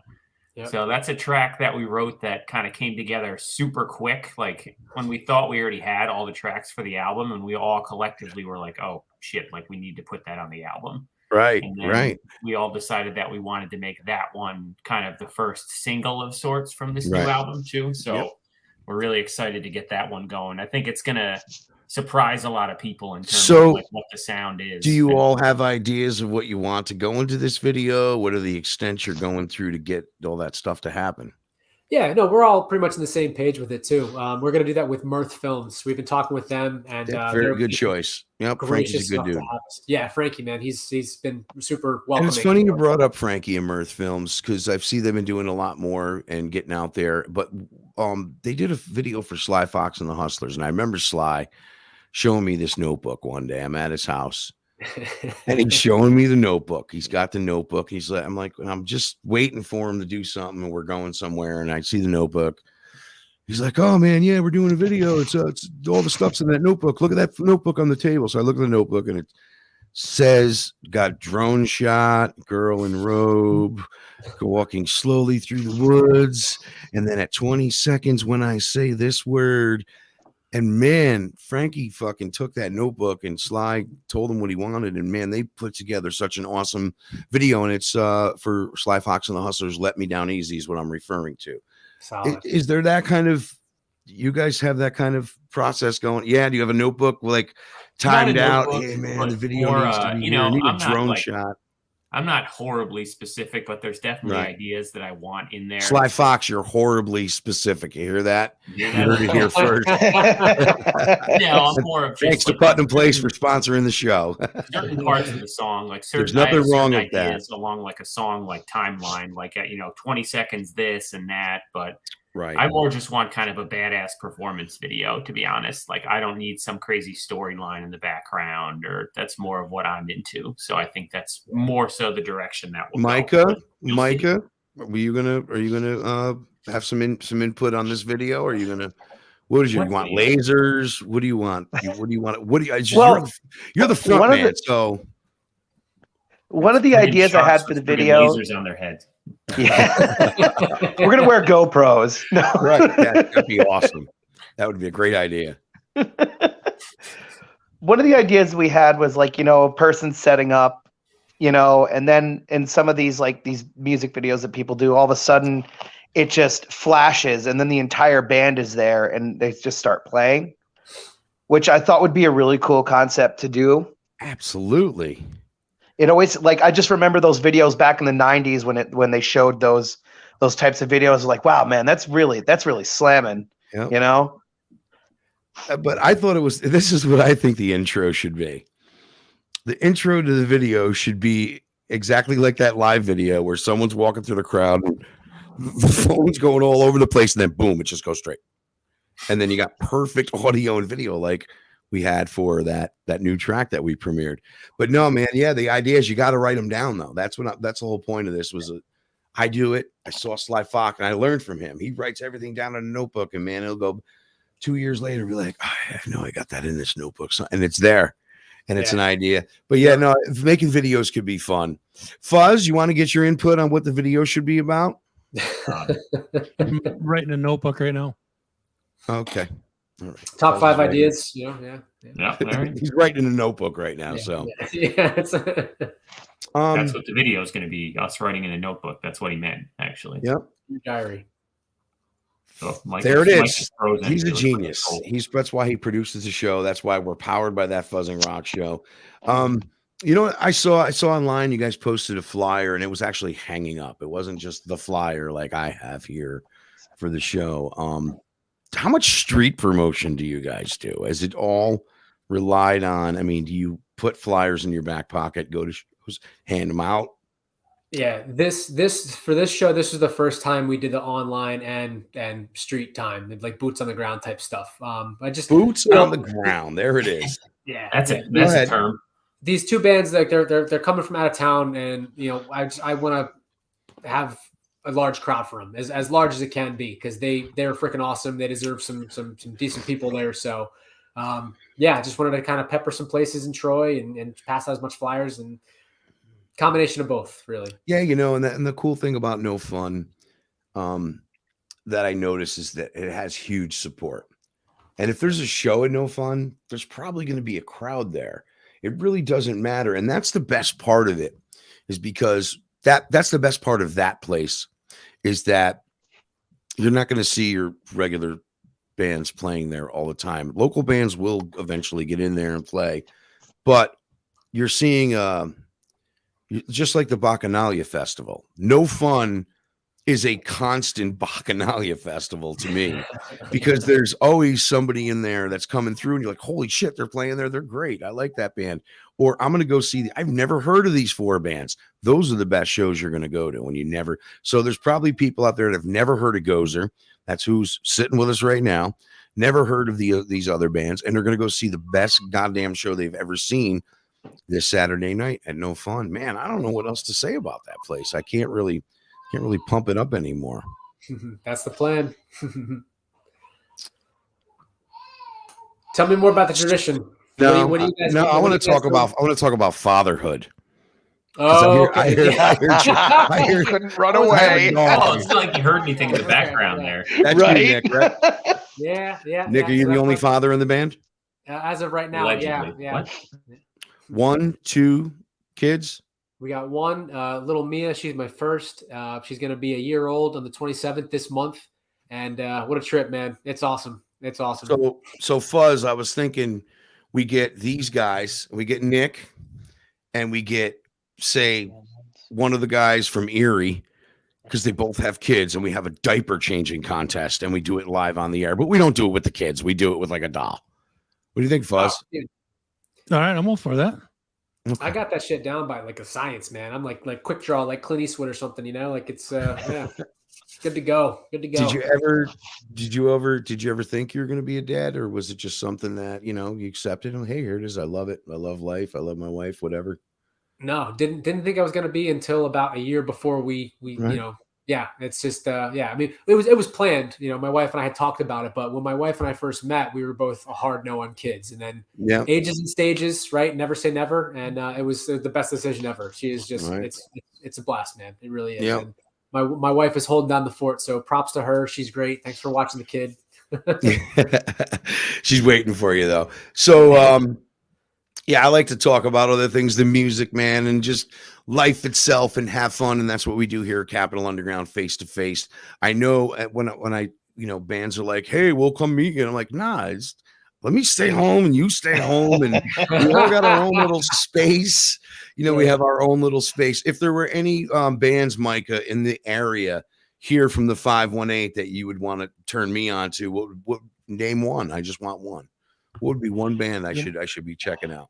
Yep. So that's a track that we wrote that kind of came together super quick. Like when we thought we already had all the tracks for the album, and we all collectively were like, oh shit, like we need to put that on the album. Right. We all decided that we wanted to make that one kind of the first single of sorts from this new album too. So we're really excited to get that one going. I think it's going to surprise a lot of people in terms of like what the sound is. Do you all have ideas of what you want to go into this video? What are the extents you're going through to get all that stuff to happen? Yeah, no, we're all pretty much on the same page with it too. We're going to do that with Mirth Films. We've been talking with them, and very good choice. Yep, Frankie's a good dude. Yeah, Frankie, man, he's been super welcoming. And it's funny you brought up Frankie and Mirth Films because I've seen them been doing a lot more and getting out there. But they did a video for Sly Fox and the Hustlers, and I remember Sly showing me this notebook one day. I'm at his house. And he's showing me the notebook. He's got the notebook. He's like, I'm just waiting for him to do something, and we're going somewhere. And I see the notebook. He's like, oh man, yeah, we're doing a video. It's all the stuff's in that notebook. Look at that notebook on the table. So I look at the notebook, and it says, got drone shot, girl in robe, walking slowly through the woods. And then at 20 seconds, when I say this word. And man, Frankie fucking took that notebook, and Sly told him what he wanted. And man, they put together such an awesome video. And it's for Sly Fox and the Hustlers. Let Me Down Easy is what I'm referring to. Is there that kind of, you guys have that kind of process going? Yeah. Do you have a notebook like timed out? Hey man, the video needs to be here. I need a drone shot. I'm not horribly specific, but there's definitely ideas that I want in there. Sly Fox, you're horribly specific. You hear that? You heard it here first. I'm more of thanks to Putnam Place for sponsoring the show. Certain parts of the song, like certain, there's nothing wrong with that. Along like a song, like timeline, like at 20 seconds this and that, but. Right. I more just want kind of a badass performance video, to be honest. Like, I don't need some crazy storyline in the background, or that's more of what I'm into. So I think that's more so the direction that will Micah, are you gonna have some input on this video? Or are you gonna you want lasers? What do you want? You're the front man, so one of the ideas I had for the video, lasers on their heads. Yeah. We're gonna wear GoPros. No. Right. That'd be awesome. That would be a great idea. One of the ideas we had was like, a person setting up, and then in some of these like these music videos that people do, all of a sudden it just flashes and then the entire band is there and they just start playing, which I thought would be a really cool concept to do. Absolutely. It always, like, I just remember those videos back in the 90s when they showed those types of videos. Like, wow, man, that's really slamming. Yep. But I thought this is what I think the intro should be. The intro to the video should be exactly like that live video where someone's walking through the crowd, and the phone's going all over the place, and then boom, it just goes straight. And then you got perfect audio and video like we had for that new track that we premiered. But no, man, yeah, the idea is you got to write them down though. That's the whole point of this was I do it. I saw Sly Fox and I learned from him. He writes everything down in a notebook, and man, he'll go 2 years later, be like, I know I got that in this notebook. And it's there and it's an idea. But yeah, no, making videos could be fun. Fuzz, you want to get your input on what the video should be about? I'm writing a notebook right now. Okay. All right. Top 5 ideas. Yeah. He's writing in a notebook right now. That's what the video is going to be. Us writing in a notebook. That's what he meant, actually. Yep. Your diary. So there it is. He's a It was really genius. cool. That's why he produces the show. That's why we're powered by that Fuzzing Rock show. You know what I saw online, you guys posted a flyer and it was actually hanging up. It wasn't just the flyer like I have here for the show. How much street promotion do you guys do? Is it all relied on? I mean, do you put flyers in your back pocket, go to shows, hand them out? Yeah, this for this show, this was the first time we did the online and street time, like boots on the ground type stuff. I just Boots on the ground. There it is. Yeah, That's a term. These two bands, like they're coming from out of town, and I want to have a large crowd for them, as large as it can be, because they're freaking awesome. They deserve some decent people there. So yeah, I just wanted to kind of pepper some places in Troy and pass out as much flyers, and combination of both, really. Yeah, and the cool thing about No Fun that I notice is that it has huge support. And if there's a show at No Fun, there's probably going to be a crowd there. It really doesn't matter. And that's the best part of it, is because that's the best part of that place, is that you're not going to see your regular bands playing there all the time. Local bands will eventually get in there and play, but you're seeing just like the Bacchanalia Festival. No Fun is a constant Bacchanalia Festival to me, because there's always somebody in there that's coming through and you're like, holy shit, they're playing there. They're great. I like that band. Or I'm going to go see I've never heard of these 4 bands. Those are the best shows you're going to go to when you never. So there's probably people out there that have never heard of Gozer. That's who's sitting with us right now. Never heard of these other bands. And they're going to go see the best goddamn show they've ever seen this Saturday night at No Fun. Man, I don't know what else to say about that place. I can't really pump it up anymore. That's the plan. Tell me more about the tradition. I want to talk about fatherhood. Oh, I hear couldn't run away. Oh, it's not like you heard anything in the background there. That's Right? you, Nick, right? Yeah. Nick, are you the only father in the band? As of right now, Allegedly. yeah. What? 1, 2 kids? We got one, little Mia. She's my first. She's going to be a year old on the 27th this month. And what a trip, man. It's awesome. It's awesome. So Fuzz, I was thinking we get these guys, we get Nick, and we get, say, one of the guys from Erie, because they both have kids, and we have a diaper changing contest, and we do it live on the air. But we don't do it with the kids. We do it with like a doll. What do you think, Fuzz? All right, I'm all for that. Okay. I got that shit down by like a science, man. I'm like quick draw, like Clint Eastwood or something, like it's yeah. Good to go. Good to go. Did you ever think you were going to be a dad, or was it just something that, you accepted? And hey, here it is. I love it. I love life. I love my wife, whatever. No, didn't think I was going to be until about a year before we Right. yeah, it's just yeah. I mean, it was planned. My wife and I had talked about it, but when my wife and I first met, we were both a hard no on kids, and then ages and stages, right? Never say never, and it was the best decision ever. She is just right. it's a blast, man. It really is. Yep. And my wife is holding down the fort, so props to her. She's great. Thanks for watching the kid. She's waiting for you though. So yeah, I like to talk about other things, the music, man, and just life itself, and have fun. And that's what we do here at Capital Underground, face to face. I know when I bands are like, hey, we'll come meet you. And I'm like, nah, let me stay home and you stay home. And we all got our own little space. We have our own little space. If there were any bands, Micah, in the area here from the 518 that you would want to turn me on to, what name one? I just want one. What would be one band I should be checking out?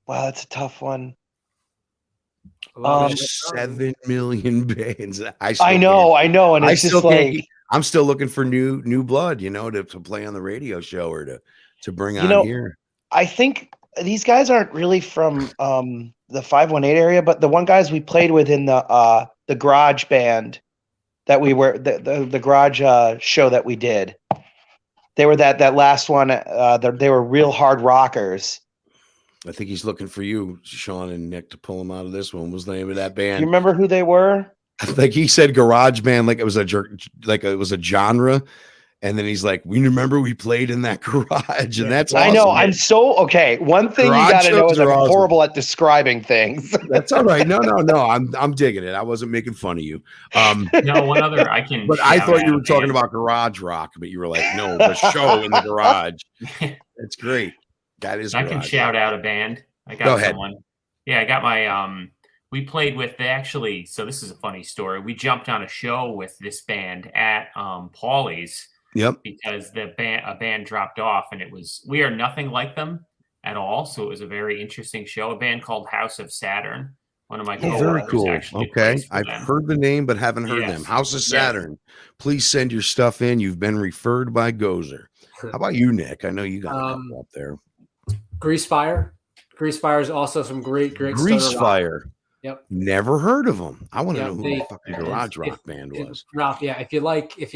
Wow, that's a tough one. 7 million bands. I know, and it's just like I'm still looking for new blood, to play on the radio show or to bring on here. I think these guys aren't really from the 518 area, but the one guys we played with in the garage band that we were the garage show that we did. They were that last one. They were real hard rockers. I think he's looking for you, Sean and Nick, to pull him out of this one. What was the name of that band? You remember who they were? Like he said, garage band, like it was a genre, And then he's like, "We remember we played in that garage," and that's awesome. I know. I'm so okay. One thing Garage you got to know is shows I'm are awesome. horrible at describing things. That's all right. No. I'm digging it. I wasn't making fun of you. No, one other I can. But I thought you were out, talking man. about garage rock, but you were like, no, the show in the garage. It's great. That is. I can shout out a band. I got Go ahead. someone. Yeah, I got my. We played with actually. So this is a funny story. We jumped on a show with this band at Paulie's. Yep. Because a band dropped off, and we are nothing like them at all. So it was a very interesting show. A band called House of Saturn. One of my very cool. Okay, I've heard the name but haven't heard them. House of Saturn. Yes. Please send your stuff in. You've been referred by Gozer. How about you, Nick? I know you got a couple up there. Grease Fire. Grease Fire is also some great Grease Fire. Yep. Never heard of them. I want to know who the fucking garage rock band was. Ralph, yeah. If you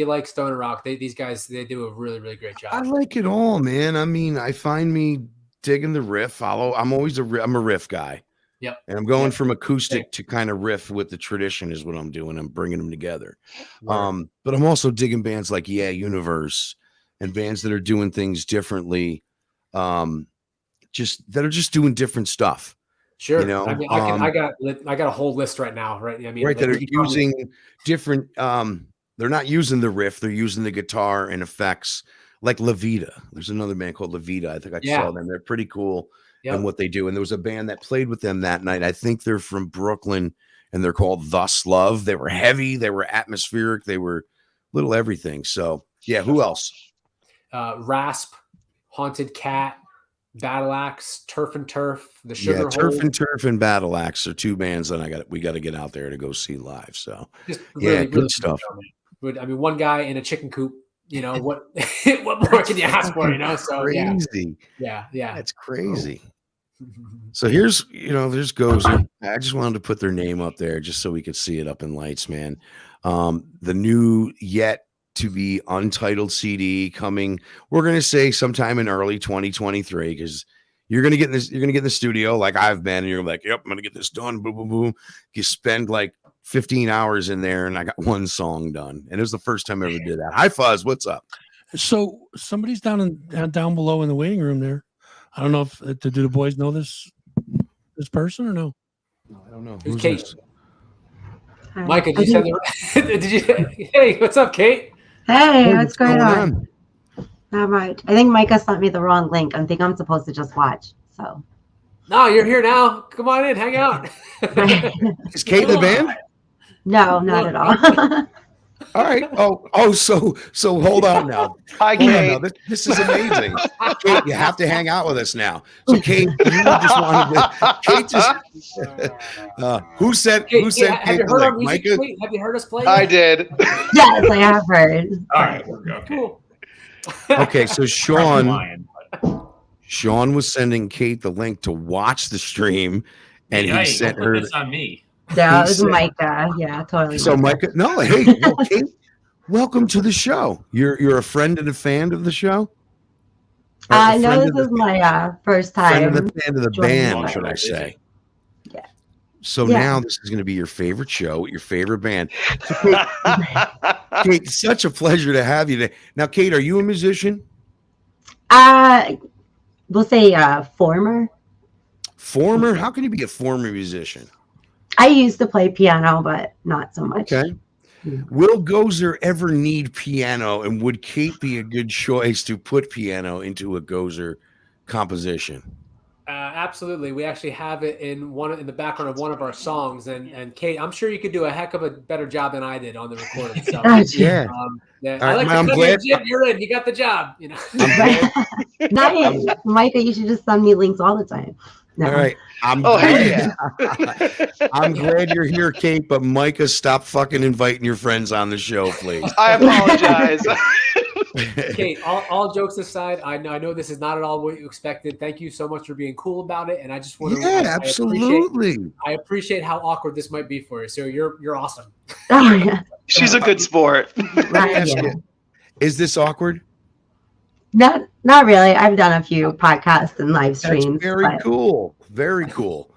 like stoner rock, these guys they do a really, really great job. I like it all, man. I mean, I find me digging the riff. I'm always I'm a riff guy. Yep. And I'm going from acoustic to kind of riff with the tradition is what I'm doing. I'm bringing them together. Right. But I'm also digging bands like Universe and bands that are doing things differently. That are just doing different stuff. Sure. You know, I mean, I got a whole list right now, right? I mean, right, that are using different. They're not using the riff; they're using the guitar and effects, like La Vida. There's another band called La Vida. I think I saw them. They're pretty cool in what they do. And there was a band that played with them that night. I think they're from Brooklyn, and they're called Thus Love. They were heavy. They were atmospheric. They were little everything. So yeah, who else? Rasp, Haunted Cat. Battle Axe, Turf and Turf, the Sugar Hole. Turf and Turf and Battle Axe are two bands that we got to get out there to go see live. So really, good stuff. I mean, one guy in a chicken coop. You know what? What more can you ask for? You know, so crazy. Yeah, that's crazy. So there's Gozer. I just wanted to put their name up there just so we could see it up in lights, man. The new yet to be untitled CD coming. We're going to say sometime in early 2023, because you're going to get in this. You're going to get in the studio like I've been, and you're like, "Yep, I'm going to get this done." Boom, boom, boom. You spend like 15 hours in there, and I got one song done, and it was the first time I ever did that. Hi, Fuzz. What's up? So somebody's down below in the waiting room there. I don't know if do the boys know this person or no? No, I don't know. Who's Kate? This? Micah, did you send did you? Hey, what's up, Kate? Hey, what's going on? Not much. I think Micah sent me the wrong link. I think I'm supposed to just watch. So. No, you're here now. Come on in, hang out. Is Kate the band? No, not at all. All right. So hold on now. Hi, Kate. This is amazing. Kate, you have to hang out with us now. So, Kate, you just wanted to. Kate just. Who said Kate Micah? Have you heard us play? I did. Yes, I have heard. All right. Okay. Cool. Okay, so Sean was sending Kate the link to watch the stream, and he sent her. This on me. Yeah, it was Micah. Yeah, totally. So Micah, Kate, welcome to the show. You're a friend and a fan of the show? No, this is my first time. Friend of the band, should I say? Yeah. So now this is going to be your favorite show, your favorite band. So Kate, it's such a pleasure to have you today. Now, Kate, are you a musician? We'll say former. Former? How can you be a former musician? I used to play piano, but not so much. Okay. Will Gozer ever need piano, and would Kate be a good choice to put piano into a Gozer composition? Absolutely. We actually have it in the background of one of our songs, and Kate, I'm sure you could do a heck of a better job than I did on the recording. So, yeah. I'm glad you're in. You got the job. You know. Nice, Micah. You should just send me links all the time. No. All right. I'm glad you're here, Kate, but Micah, stop fucking inviting your friends on the show, please. I apologize. Kate, all jokes aside, I know this is not at all what you expected. Thank you so much for being cool about it, and I just want to absolutely. I appreciate how awkward this might be for you. So you're awesome. Oh, yeah. She's a good sport. Is this awkward? Not really. I've done a few podcasts and live streams. That's very cool. Very cool.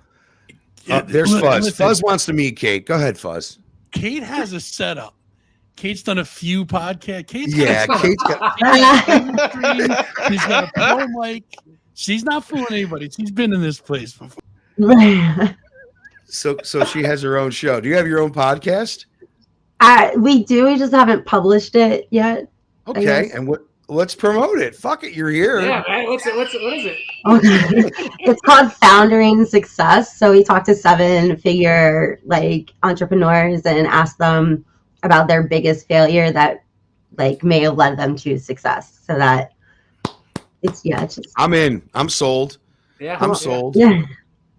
There's Fuzz. Fuzz wants to meet Kate. Go ahead, Fuzz. Kate has a setup Kate's done a few podcasts. Kate's she's got a pro mic. She's not fooling anybody. She's been in this place before. So she has her own show. Do you have your own podcast? We do. We just haven't published it yet. Okay, and let's promote it. Fuck it, you're here. Yeah, man. What is it? It's called Foundering Success. So we talk to 7-figure entrepreneurs and ask them about their biggest failure that may have led them to success. So that it's just I'm in. I'm sold. Yeah, I'm sold. Yeah.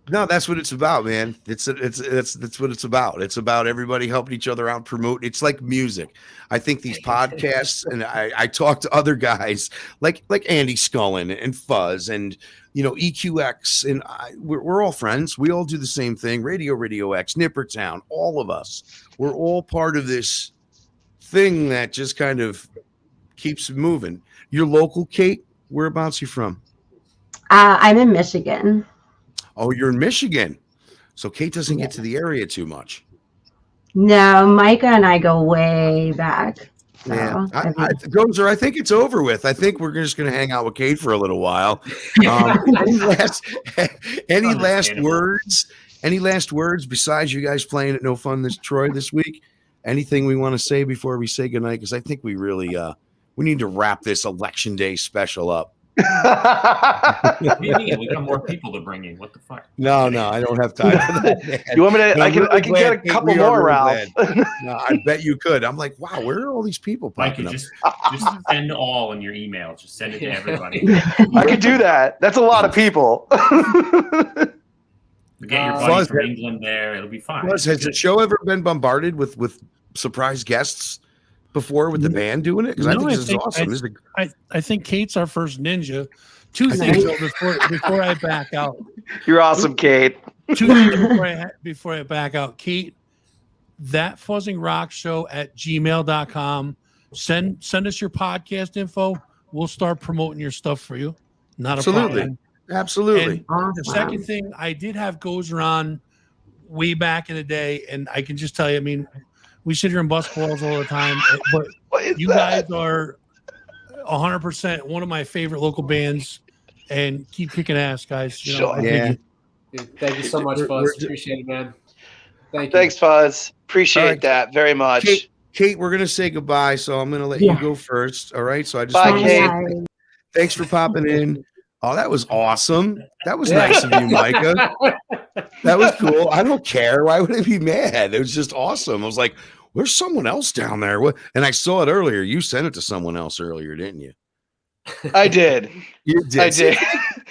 No, that's what it's about, man. That's what it's about. It's about everybody helping each other out, promote. It's like music. I think these podcasts, and I talk to other guys like Andy Scullin and Fuzz and EQX, and we're all friends. We all do the same thing. Radio X, Nippertown, all of us. We're all part of this thing that just kind of keeps moving. You're local, Kate. Whereabouts you from? I'm in Michigan. Oh, you're in Michigan. So Kate doesn't get to the area too much. No, Micah and I go way back. So Yeah. Gozer, I think it's over with. I think we're just going to hang out with Kate for a little while. Any last words? Any last words besides you guys playing at No Fun Troy this week? Anything we want to say before we say goodnight? Because I think we really we need to wrap this Election Day special up. What do you mean? We got more people to bring in. What the fuck? No, I don't have time for that, man. You want me to? But I can get a couple more, Ralph. No, I bet you could. I'm like, wow, where are all these people popping Mike, up? just send all in your email. Just send it to everybody. I could do that. That's a lot of people. Get your buddies from England there. It'll be fine. Has the show ever been bombarded with surprise guests before with the band doing it? Because I think this is awesome. I think Kate's our first ninja. Two things though, before I back out. You're awesome, Kate. Two things before I back out. Kate, that Fuzzing Rock Show at gmail.com. Send us your podcast info. We'll start promoting your stuff for you. Not a problem. Absolutely. And the second thing, I did have Gozer on way back in the day, and I can just tell you, I mean, we sit here and bust balls all the time, but you guys are 100% one of my favorite local bands, and keep kicking ass, guys. Dude, thank you so much, Fuzz. Appreciate it, man. Thanks, Fuzz. Appreciate that very much. Kate, we're gonna say goodbye, so I'm gonna let you go first. All right. So I just bye, want to say thanks for popping in. Oh, that was awesome. That was nice of you, Micah. That was cool. I don't care. Why would I be mad? It was just awesome. I was like, "There's someone else down there." And I saw it earlier. You sent it to someone else earlier, didn't you? I did. You did. I did.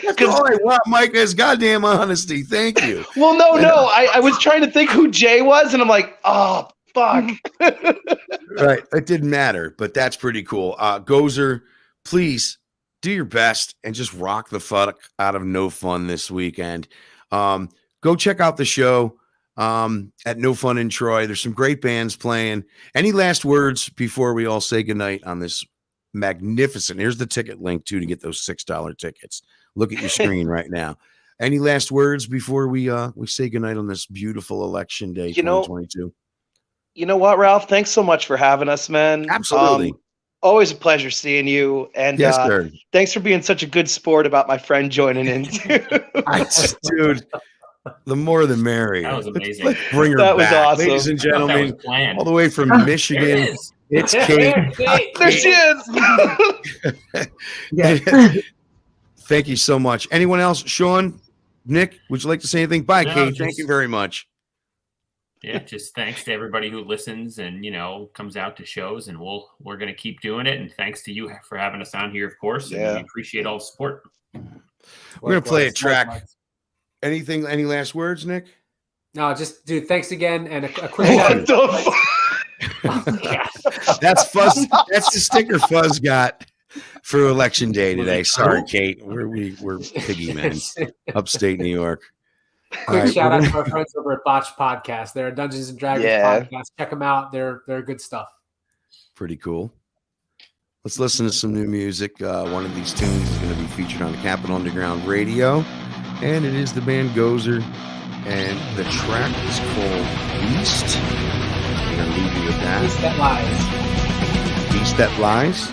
That's all I want, Micah, is goddamn honesty. Thank you. Well, no. I was trying to think who Jay was, and I'm like, oh, fuck. Right. It didn't matter, but that's pretty cool. Gozer, please do your best and just rock the fuck out of No Fun this weekend. Go check out the show at No Fun in Troy. There's some great bands playing. Any last words before we all say goodnight on this magnificent? Here's the ticket link too to get those $6 tickets. Look at your screen right now. Any last words before we say goodnight on this beautiful election day, 2022? You know what, Ralph? Thanks so much for having us, man. Absolutely. Always a pleasure seeing you. And yes, sir. Thanks for being such a good sport about my friend joining in too. Dude, the more the merrier. That was amazing. Let's bring her That was back. awesome. Ladies and gentlemen, all the way from Michigan, it's Kate. There she is. Thank you so much. Anyone else? Sean, Nick, would you like to say anything? Bye, Kate. Thank you very much. Yeah, just thanks to everybody who listens and comes out to shows, and we're gonna keep doing it. And thanks to you for having us on here, of course. And we appreciate all the support. We're gonna play a track. Anything? Any last words, Nick? No, just dude. Thanks again, and a quick shout out. That's Fuzz. That's the sticker Fuzz got for Election Day today. Sorry, Kate. We're piggy men, upstate New York. Quick shout out to our friends over at Botch Podcast. They're a Dungeons and Dragons podcast. Check them out. They're good stuff. Pretty cool. Let's listen to some new music. One of these tunes is going to be featured on the Capital Underground Radio, and it is the band Gozer, and the track is called Beast. going to leave you with that. Beast That Lies. Beast That Lies.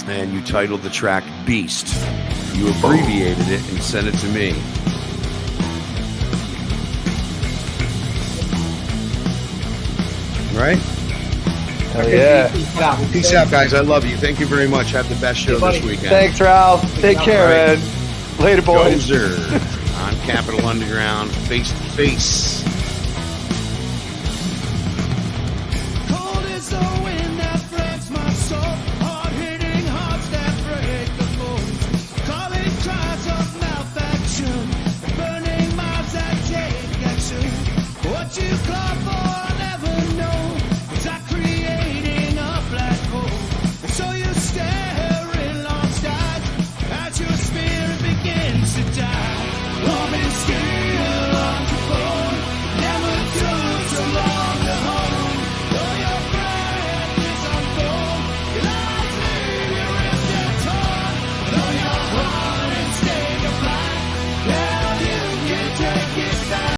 And you titled the track Beast. You abbreviated it and sent it to me. Right? Hell yeah. Peace out, guys. I love you. Thank you very much. Have the best show this weekend. Thanks, Ralph. Take care, man. Later, boys. Gozer on Capital Underground, face to face.